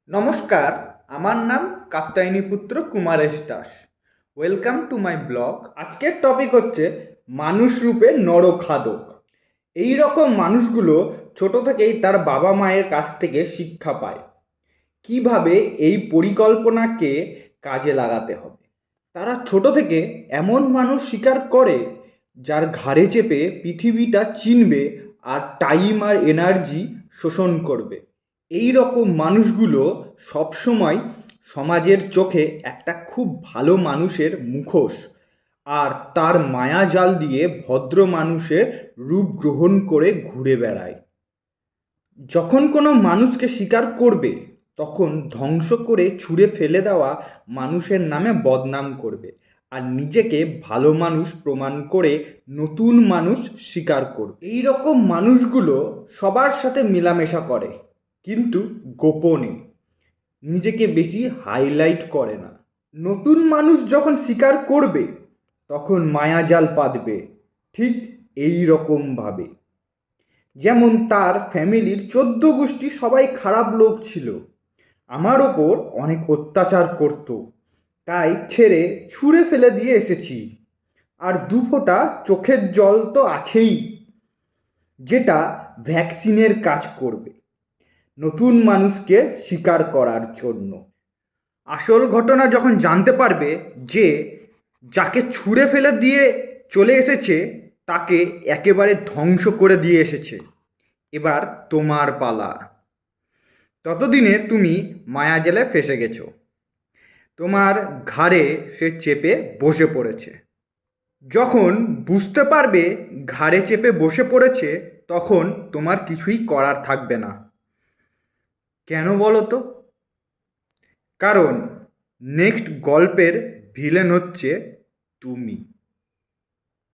নমস্কার, আমার নাম Katyayaniputra Kumaresh Das. Welcome to my blog. আজকের টপিক হচ্ছে মানুষ রূপে নরখাদক। এই রকম মানুষগুলো ছোট থেকেই তার বাবা মায়ের কাছ থেকে শিক্ষা পায় কিভাবে এই পরিকল্পনাকে কাজে লাগাতে হবে। তারা ছোট থেকে এমন মানুষ শিকার করে যার ঘাড়ে চেপে পৃথিবীটা চিনবে আর টাইম আর এনার্জি শোষণ করবে। এই রকম মানুষগুলো সবসময় সমাজের চোখে একটা খুব ভালো মানুষের মুখোশ আর তার মায়াজাল দিয়ে ভদ্র মানুষের রূপ গ্রহণ করে ঘুরে বেড়ায়। যখন কোনো মানুষকে স্বীকার করবে তখন ধ্বংস করে ছুঁড়ে ফেলে দেওয়া মানুষের নামে বদনাম করবে আর নিজেকে ভালো মানুষ প্রমাণ করে নতুন মানুষ স্বীকার করবে। এই রকম মানুষগুলো সবার সাথে মেলামেশা করে কিন্তু গোপনে, নিজেকে বেশি হাইলাইট করে না। নতুন মানুষ যখন স্বীকার করবে তখন মায়াজাল পাতবে ঠিক এই রকমভাবে। যেমন তার ফ্যামিলির 14 গোষ্ঠী সবাই খারাপ লোক ছিল, আমার ওপর অনেক অত্যাচার করত, তাই ছেড়ে ছুঁড়ে ফেলে দিয়ে এসেছি। আর দুফোঁটা চোখের জল তো আছেই, যেটা ভ্যাকসিনের কাজ করবে নতুন মানুষকে স্বীকার করার জন্য। আসল ঘটনা যখন জানতে পারবে যে যাকে ছুঁড়ে ফেলে দিয়ে চলে এসেছে তাকে একেবারে ধ্বংস করে দিয়ে এসেছে, এবার তোমার পালা। ততদিনে তুমি মায়াজালে ফেসে গেছো, তোমার ঘাড়ে সে চেপে বসে পড়েছে। যখন বুঝতে পারবে ঘাড়ে চেপে বসে পড়েছে তখন তোমার কিছুই করার থাকবে না। কেন বলো তো? কারণ নেক্সট গল্পের ভিলেন হচ্ছে তুমি।